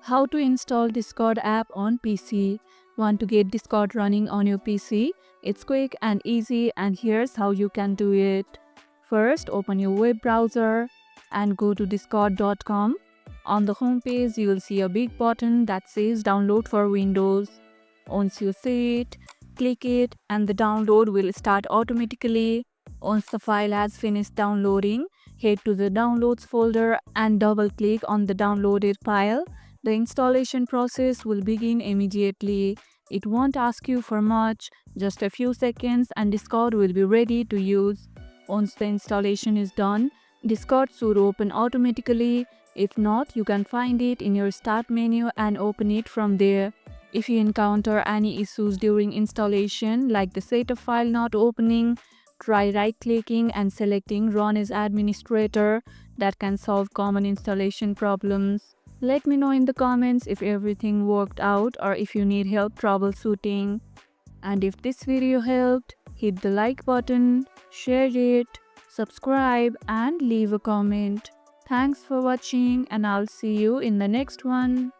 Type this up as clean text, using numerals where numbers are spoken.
How to install Discord app on PC. Want to get Discord running on your PC? It's quick and easy, and here's how you can do it. First, open your web browser and go to discord.com. On the home page, you will see a big button that says download for Windows. Once you see it, click it and the download will start automatically. Once the file has finished downloading, head to the downloads folder and double click on the downloaded file. The installation process will begin immediately. It won't ask you for much, just a few seconds, and Discord will be ready to use. Once the installation is done, Discord should open automatically. If not, you can find it in your start menu and open it from there. If you encounter any issues during installation, like the setup file not opening, try right-clicking and selecting Run as Administrator. That can solve common installation problems. Let me know in the comments if everything worked out or if you need help troubleshooting. And if this video helped, hit the like button, share it, subscribe and leave a comment. Thanks for watching and I'll see you in the next one.